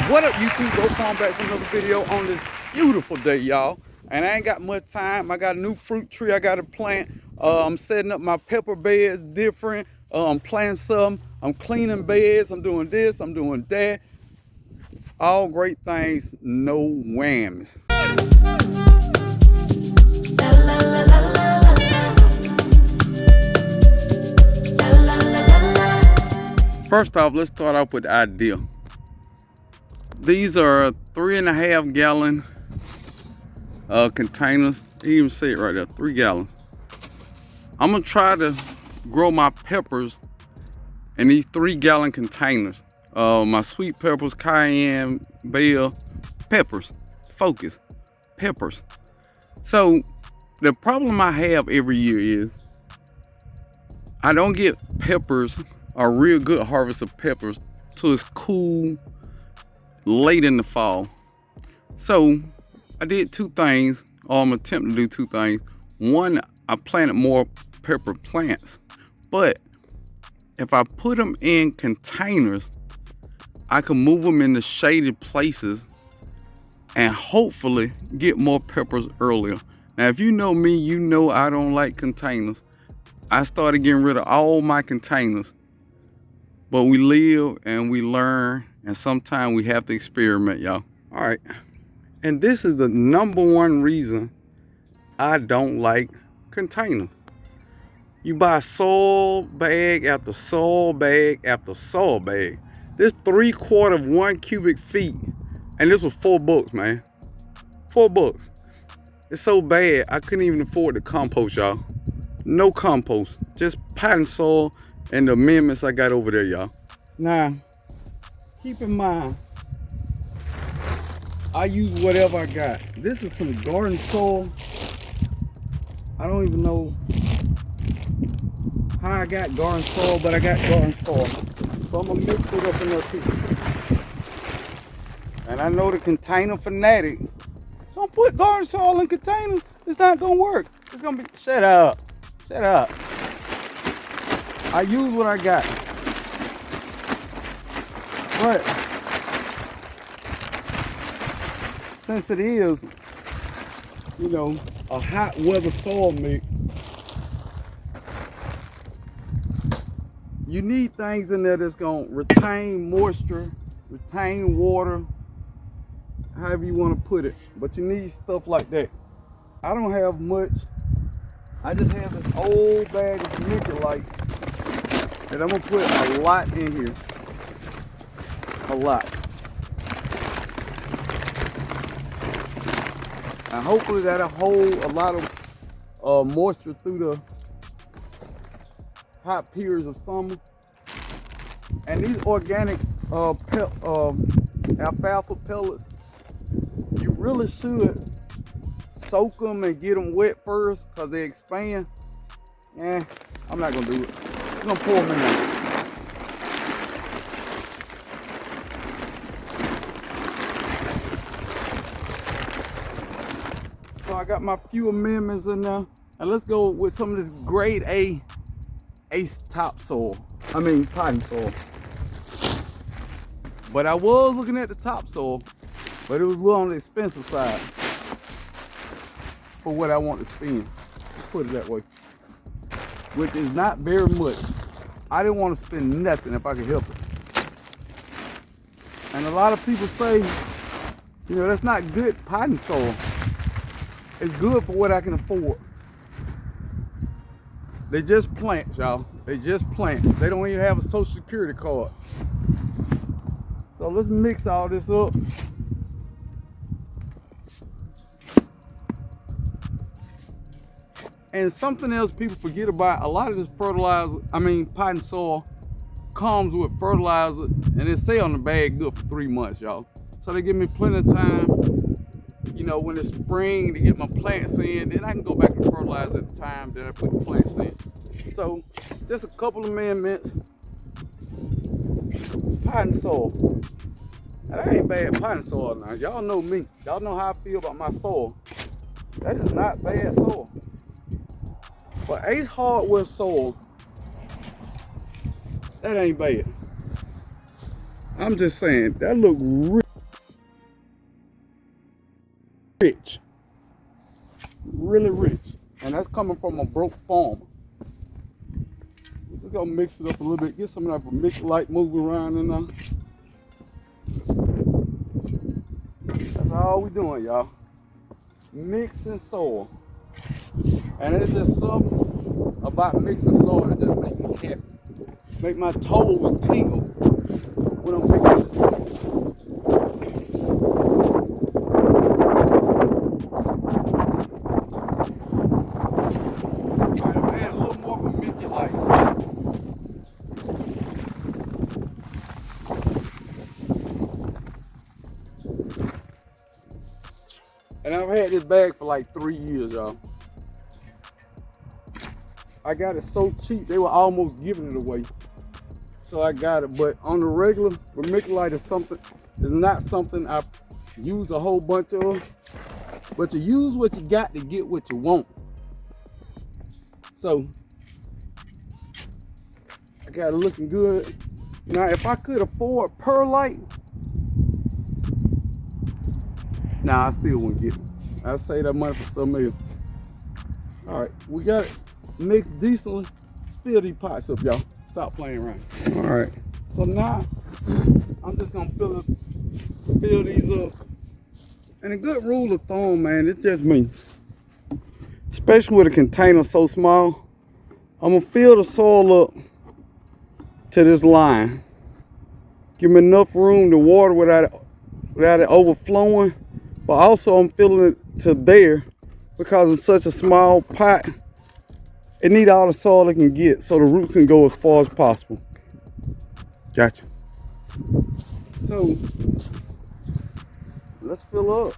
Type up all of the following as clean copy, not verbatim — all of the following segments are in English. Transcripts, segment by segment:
What up, YouTube? Brokefarmer back with another video on this beautiful day, y'all. And I ain't got much time. I got a new fruit tree I got to plant. I'm setting up my pepper beds different. I'm planting some. I'm cleaning beds. I'm doing this. I'm doing that. All great things, no whammies. First off, let's start off with the idea. These are 3.5 gallon containers. You even see it right there, 3 gallons. I'm gonna try to grow my peppers in these 3 gallon containers. My sweet peppers, cayenne, bell, peppers, focus, peppers. So the problem I have every year is I don't get peppers, a real good harvest of peppers, till it's cool late in the fall. So I did two things, or I'm attempting to do two things. One, I planted more pepper plants, but if I put them in containers, I can move them into shaded places and hopefully get more peppers earlier. Now, if you know me, you know I don't like containers. I started getting rid of all my containers, but we live and we learn, and sometimes we have to experiment, y'all. All right, and this is the #1 reason I don't like containers. You buy soil bag after soil bag after soil bag. This 3/4 of 1 cubic feet, and this was $4, man. $4. It's so bad I couldn't even afford the compost, y'all. No compost, just potting soil and the amendments I got over there, y'all. Now, keep in mind, I use whatever I got. This is some garden soil. I don't even know how I got garden soil, but I got garden soil. So I'm gonna mix it up in there too. And I know the container fanatic. Don't put garden soil in containers. It's not gonna work. It's gonna be, shut up. Shut up. I use what I got. But since it is, you know, a hot weather soil mix, you need things in there that's gonna retain moisture, retain water, however you want to put it. But you need stuff like that. I don't have much. I just have this old bag of vermiculite that I'm gonna put a lot in here. A lot. And hopefully that'll hold a lot of moisture through the hot periods of summer. And these organic alfalfa pellets, you really should soak them and get them wet first, because they expand. I'm not gonna do it. I'm gonna pour them in there. So I got my few amendments in there, and let's go with some of this grade A Ace topsoil. I mean potting soil. But I was looking at the topsoil, but it was a little on the expensive side for what I want to spend. Put it that way. Which is not very much. I didn't want to spend nothing if I could help it. And a lot of people say, you know, that's not good potting soil. It's good for what I can afford. They just plant, y'all. They just plant. They don't even have a social security card. So let's mix all this up. And something else people forget about, a lot of this fertilizer, potting soil, comes with fertilizer, and it say on the bag good for 3 months, y'all. So they give me plenty of time, you know, when it's spring, to get my plants in, then I can go back and fertilize at the time that I put the plants in. So just a couple of amendments. Potting soil. Now, that ain't bad potting soil now. Y'all know me. Y'all know how I feel about my soil. That is not bad soil. But Ace hardwood soil, that ain't bad. I'm just saying, that look real. rich. Really rich. And that's coming from a broke farmer. We're just gonna mix it up a little bit, get some of that vermiculite moving around in there. That's all we doing, y'all. Mixing soil. And it's just something about mixing soil that just make me happy. Make my toes tingle when I'm mixing this soil. Alright, I'm adding a little more vermiculite. And I've had this bag for like 3 years, y'all. I got it so cheap, they were almost giving it away. So I got it, but on the regular, vermiculite is not something I use a whole bunch of, but you use what you got to get what you want. So, I got it looking good. Now, if I could afford perlite, nah, I still wouldn't get it. I'd save that money for something else. All right, we got it mixed decently. Fill these pots up, y'all. Stop playing around. All right, so now I'm just gonna fill these up. And a good rule of thumb, man, it's just me, especially with a container so small, I'm gonna fill the soil up to this line. Give me enough room to water without it overflowing, but also I'm filling it to there because it's such a small pot. It needs all the soil it can get so the roots can go as far as possible. Gotcha. So let's fill up.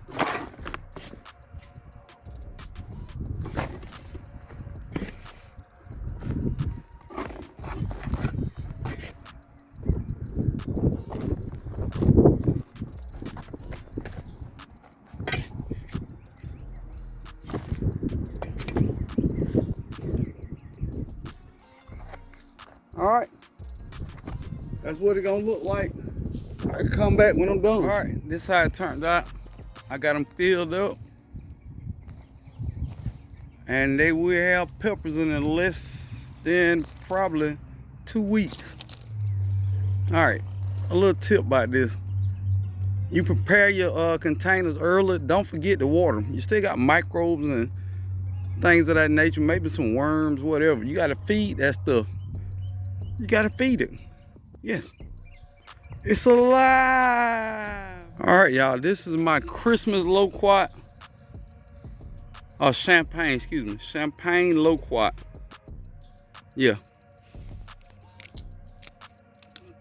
All right, that's what it's gonna look like. I can come back when I'm done. All right, this is how it turned out. I got them filled up, and they will have peppers in less than probably 2 weeks. All right, a little tip about this. You prepare your containers early. Don't forget to water them. You still got microbes and things of that nature, maybe some worms, whatever. You gotta feed that stuff. You gotta feed it. Yes. It's alive. All right, y'all. This is my Christmas LOQAUT. Oh, champagne, excuse me. Champagne LOQAUT. Yeah.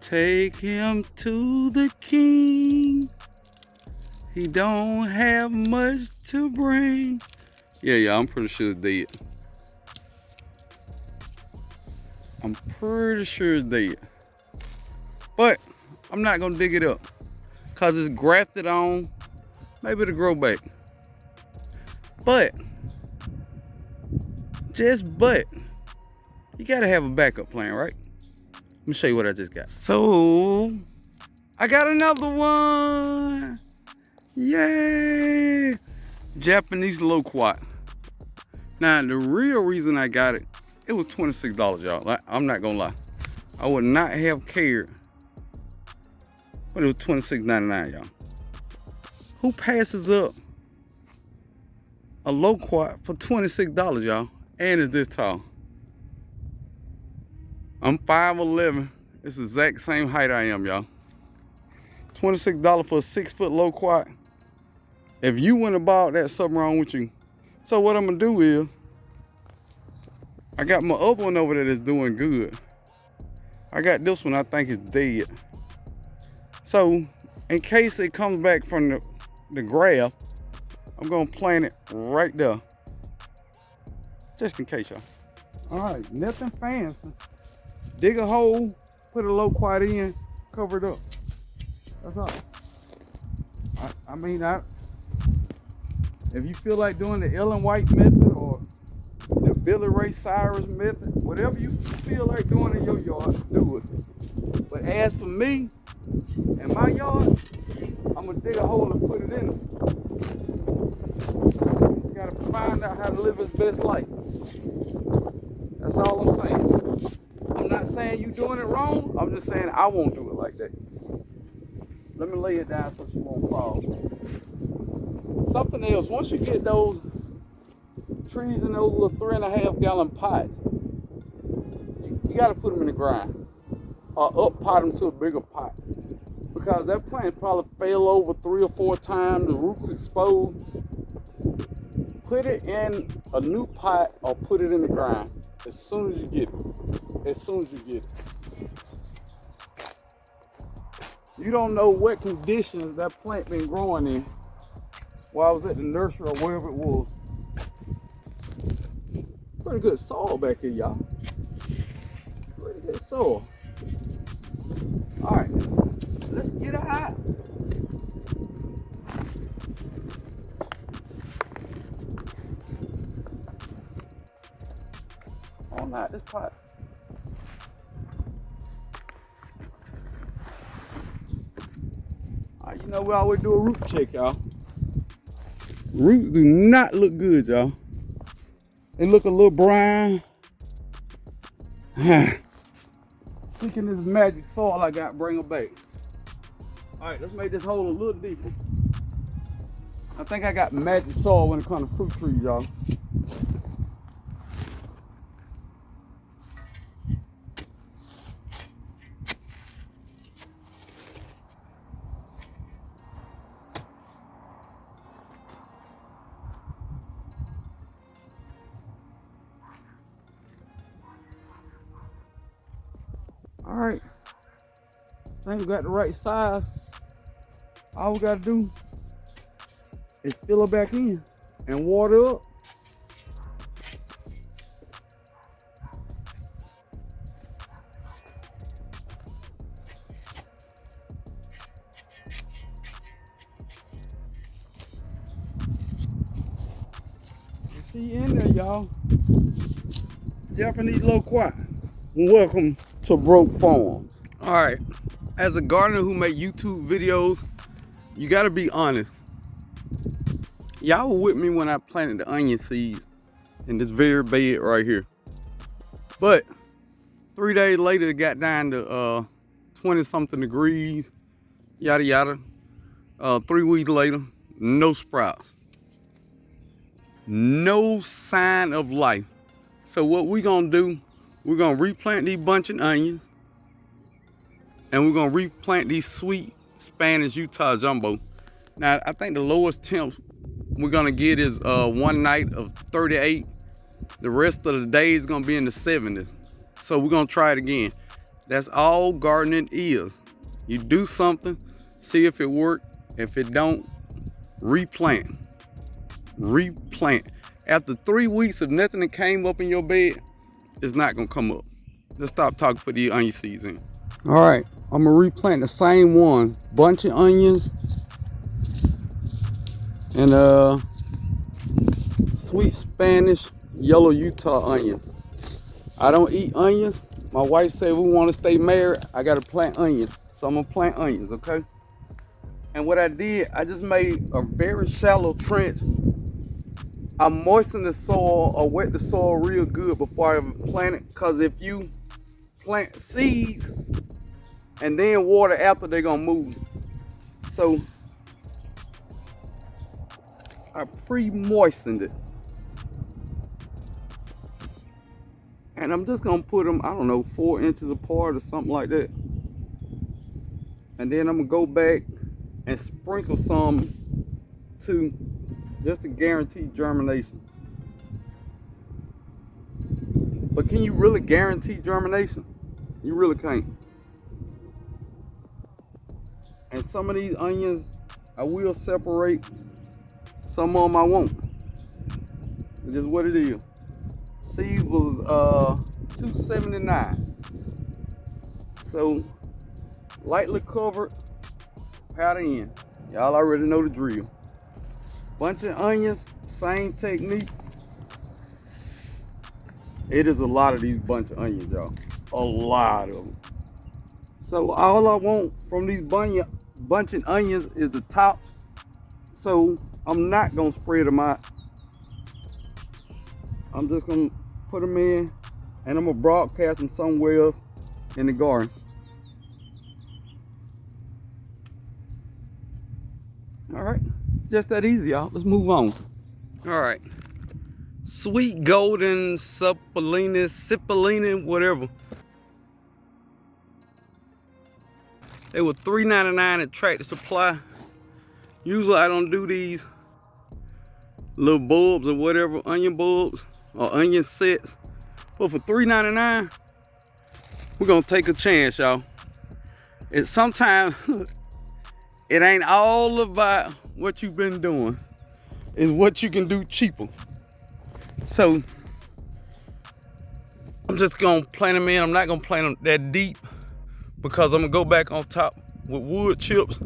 Take him to the king. He don't have much to bring. Yeah, I'm pretty sure it's dead. I'm pretty sure it's dead. But I'm not gonna dig it up because it's grafted on. Maybe it'll grow back. But, you gotta have a backup plan, right? Let me show you what I just got. So, I got another one. Yay! Japanese LOQAUT. Now, the real reason I got it, it was $26, y'all. I'm not gonna lie. I would not have cared. But it was $26.99, y'all. Who passes up a LOQAUT for $26, y'all? And it's this tall. I'm 5'11". It's the exact same height I am, y'all. $26 for a 6-foot LOQAUT. If you went and bought that, something wrong with you. So what I'm gonna do is, I got my other one over there that's doing good. I got this one I think is dead. So in case it comes back from the graft, I'm gonna plant it right there. Just in case, y'all. All right, nothing fancy. Dig a hole, put a LOQAUT in, cover it up. That's all. I mean, if you feel like doing the Ellen White method or the Billy Ray Cyrus method, whatever you feel like doing in your yard, do it. But as for me, in my yard, I'm gonna dig a hole and put it in it. find out how to live his best life. That's all I'm saying. I'm not saying you doing it wrong. I'm just saying I won't do it like that. Let me lay it down so she won't fall. Something else, once you get those trees in those little 3.5 gallon pots, you got to put them in the ground or up pot them to a bigger pot, because that plant probably fell over 3 or 4 times, the roots exposed. Put it in a new pot or put it in the ground as soon as you get it. As soon as you get it. You don't know what conditions that plant been growing in while I was at the nursery or wherever it was. Pretty good soil back here, y'all. Pretty good soil. All right, let's get her out. On out this pot. All right, you know we always do a root check, y'all. Roots do not look good, y'all. They look a little brown. Seeking this magic soil I got, bring them back. All right, let's make this hole a little deeper. I think I got magic soil when it comes to fruit trees, y'all. All right, I think we got the right size. All we gotta do is fill it back in and water up. See you in there, y'all. Japanese LOQAUT. Welcome to Broke Farms. All right, as a gardener who make YouTube videos, you gotta be honest. Y'all were with me when I planted the onion seeds in this very bed right here. But 3 days later, it got down to 20 something degrees, yada yada. 3 weeks later, no sprouts. No sign of life. So what we're gonna do, we're gonna replant these bunching onions, and we're gonna replant these sweet Spanish Utah jumbo. Now, I think the lowest temps we're gonna get is one night of 38. The rest of the day is gonna be in the 70s. So we're gonna try it again. That's all gardening is. You do something, see if it works. If it don't, replant. Replant. After 3 weeks, if nothing that came up in your bed, it's not gonna come up. Let's stop talking, put these onion seeds in. All right, I'm gonna replant the same one. Bunch of onions and sweet Spanish yellow Utah onions. I don't eat onions. My wife said we want to stay married, I gotta plant onions. So I'm gonna plant onions, okay? And what I did, I just made a very shallow trench. I moistened the soil or wet the soil real good before I plant it, because if you plant seeds and then water after, they're gonna move. So I pre-moistened it. And I'm just gonna put them, I don't know, 4 inches apart or something like that. And then I'm gonna go back and sprinkle some too, just to guarantee germination. But can you really guarantee germination? You really can't. And some of these onions I will separate, some of them I won't. It's just what it is. Seed was $2.79. So lightly covered, powder in. Y'all already know the drill. Bunch of onions, same technique. It is a lot of these bunch of onions, y'all. A lot of them. So all I want from these bunching onions is the top. So I'm not gonna spread them out. I'm just gonna put them in and I'm gonna broadcast them somewhere else in the garden. All right, just that easy, y'all. Let's move on. All right, sweet golden cipollina, whatever. They were $3.99 at Tractor Supply. Usually I don't do these little bulbs or whatever, onion bulbs or onion sets. But for $3.99, we're gonna take a chance, y'all. It's sometimes it ain't all about what you've been doing. It's what you can do cheaper. So I'm just gonna plant them in. I'm not gonna plant them that deep because I'm gonna go back on top with wood chips.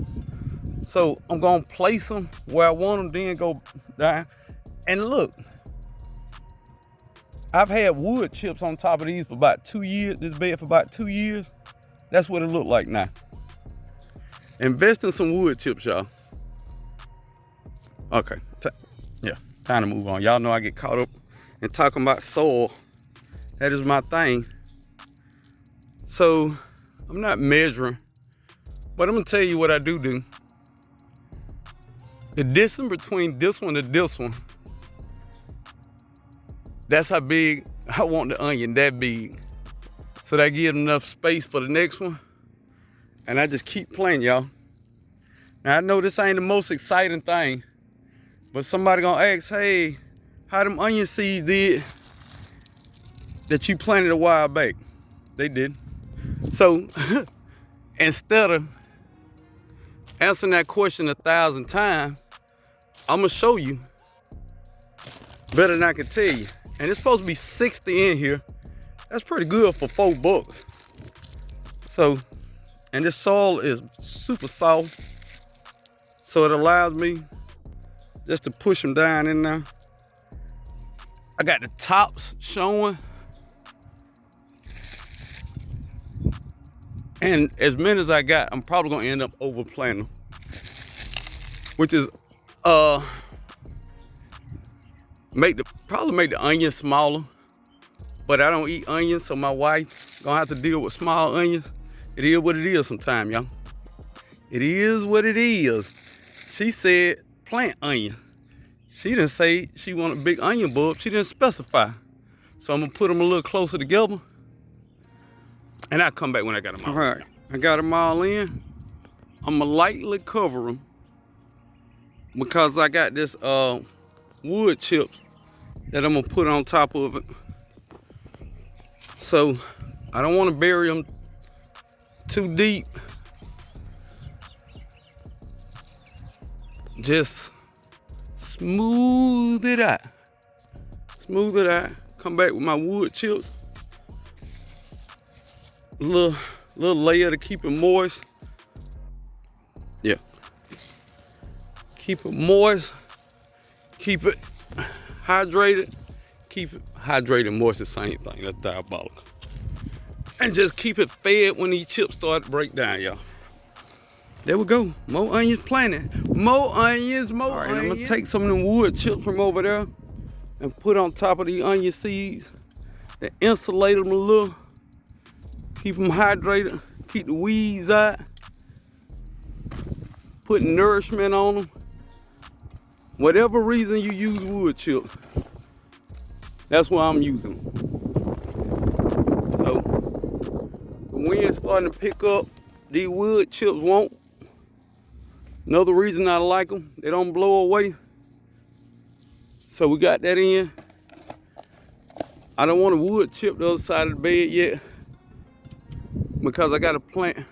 So I'm gonna place them where I want them, then go down. And look, I've had wood chips on top of these for about 2 years, this bed for about 2 years. That's what it look like now. Invest in some wood chips, y'all. Okay, yeah, time to move on. Y'all know I get caught up in talking about soil. That is my thing. So I'm not measuring, but I'm gonna tell you what I do. The distance between this one and this one, that's how big I want the onion, that big. So that gives enough space for the next one. And I just keep playing, y'all. Now I know this ain't the most exciting thing, but somebody gonna ask, hey, how them onion seeds did that you planted a while back? They did. So instead of answering that question 1,000 times, I'm gonna show you better than I can tell you. And it's supposed to be 60 in here. That's pretty good for $4. So, and this soil is super soft, so it allows me just to push them down in there. I got the tops showing. And as many as I got, I'm probably gonna end up overplanting them, which is probably make the onion smaller, but I don't eat onions, so my wife gonna have to deal with small onions. It is what it is sometimes, y'all. It is what it is. She said plant onion. She didn't say she wanted a big onion bulb. She didn't specify. So I'm gonna put them a little closer together, and I'll come back when I got them all. All right, I got them all in. I'm gonna lightly cover them because I got this wood chips that I'm gonna put on top of it. So I don't want to bury them too deep. Just smooth it out. Smooth it out. Come back with my wood chips. Little layer to keep it moist. Yeah. Keep it moist. Keep it hydrated. Keep it hydrated and moist, the same thing. That's diabolical. And just keep it fed when these chips start to break down, y'all. There we go. More onions planted. More onions, more onions. I'm gonna take some of them wood chips from over there and put on top of the onion seeds and insulate them a little. Keep them hydrated. Keep the weeds out. Put nourishment on them. Whatever reason you use wood chips, that's why I'm using them. So the wind's starting to pick up. These wood chips won't. Another reason I like them, they don't blow away. So we got that in. I don't want a wood chip the other side of the bed yet because I got to plant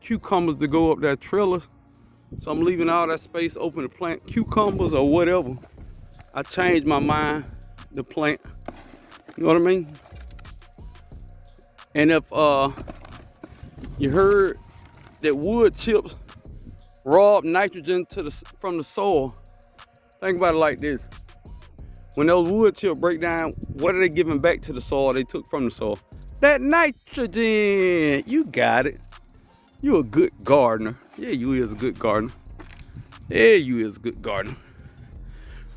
cucumbers to go up that trellis. So I'm leaving all that space open to plant cucumbers or whatever. I changed my mind to plant. You know what I mean? And if you heard that wood chips rob nitrogen from the soil, think about it like this. When those wood chips break down, what are they giving back to the soil they took from the soil? That nitrogen. You got it. You're a good gardener. Yeah, you is a good gardener. Yeah, you is a good gardener.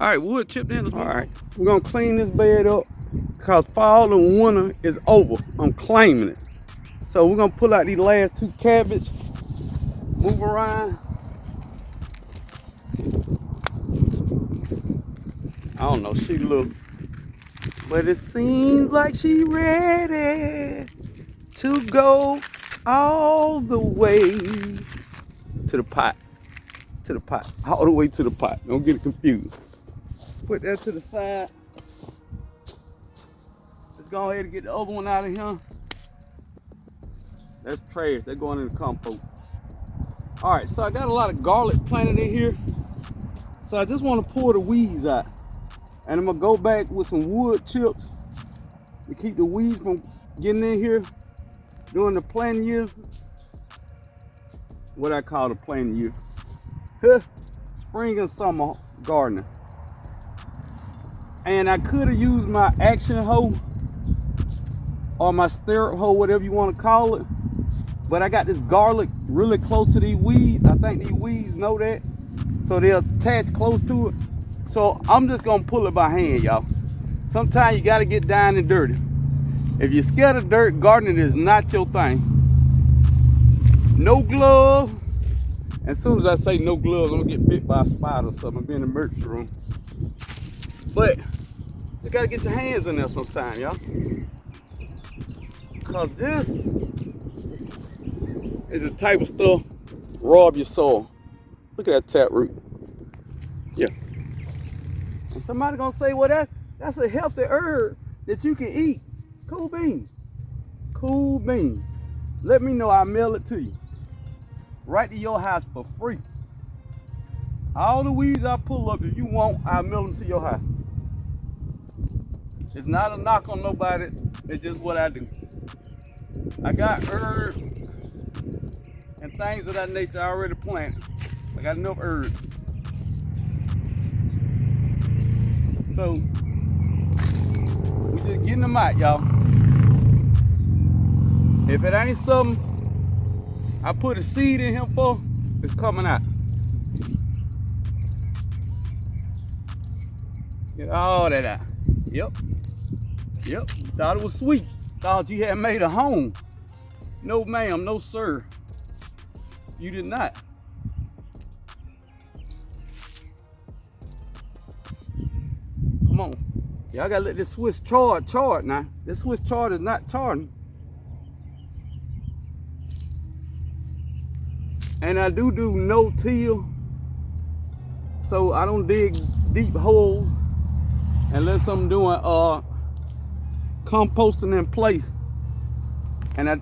All right, wood chip in. All right, we're gonna clean this bed up because fall and winter is over. I'm claiming it. So we're gonna pull out these last 2 cabbage, move around. I don't know, she look, but it seems like she ready to go all the way to the pot. To the pot, all the way to the pot. Don't get it confused. Put that to the side. Let's go ahead and get the other one out of here. That's trash, they're going in the compost. All right, so I got a lot of garlic planted in here. So I just want to pull the weeds out. And I'm gonna go back with some wood chips to keep the weeds from getting in here during the planting year. What I call the planting year. Spring and summer gardening. And I could have used my action hoe or my stirrup hoe, whatever you want to call it. But I got this garlic really close to these weeds. I think these weeds know that. So they'll attach close to it. So I'm just gonna pull it by hand, y'all. Sometimes you gotta get down and dirty. If you're scared of dirt, gardening is not your thing. No glove. As soon as I say no gloves, I'm gonna get bit by a spider or something. I'm in the emergency room. But you gotta get your hands in there sometime, y'all. Cause this is the type of stuff rob your soul. Look at that taproot. Yeah. And somebody gonna say, well, that's a healthy herb that you can eat. Cool beans. Cool beans. Let me know, I'll mail it to you. Right to your house for free. All the weeds I pull up, if you want, I'll mail them to your house. It's not a knock on nobody, it's just what I do. I got herbs and things of that nature I already planted. I got enough herbs. So, we just getting them out, y'all. If it ain't something I put a seed in him for, it's coming out. Get all that out. Yep. Yep. Thought it was sweet. Thought you had made a home. No ma'am, no sir. You did not. Come on. Y'all gotta let this Swiss chard now. This Swiss chard is not charting. And I do no-till, so I don't dig deep holes unless I'm doing composting in place, and I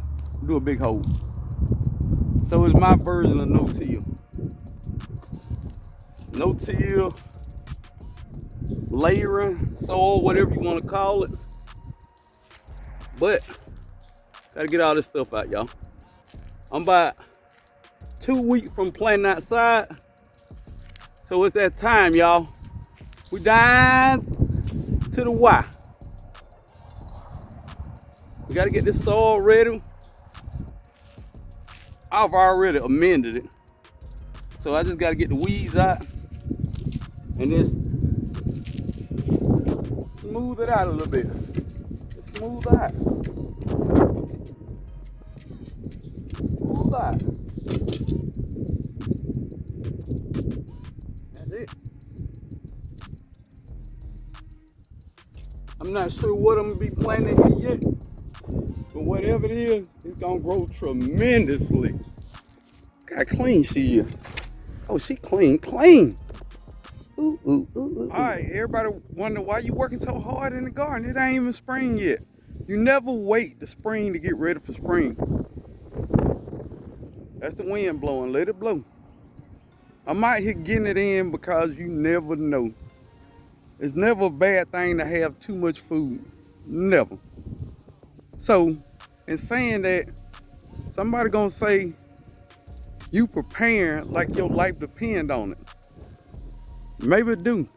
do a big hole. So it's my version of no-till. No-till, layering, soil, whatever you want to call it. But gotta get all this stuff out, y'all. I'm about 2 weeks from planting outside, so it's that time, y'all. We down to the wire. We gotta get this soil ready. I've already amended it, so I just gotta get the weeds out and just smooth it out a little bit. Just smooth out. Smooth out. That's it. I'm not sure what I'm gonna be planting here yet, but whatever it is, it's gonna grow tremendously. Look how clean she is. Oh, she clean. Ooh, ooh, ooh, ooh. All right, everybody wonder why you working so hard in the garden. It ain't even spring yet. You never wait the spring to get ready for spring. That's the wind blowing, let it blow. I'm out here getting it in because you never know. It's never a bad thing to have too much food, never. So, in saying that, somebody gonna say you preparing like your life depend on it. Maybe it do.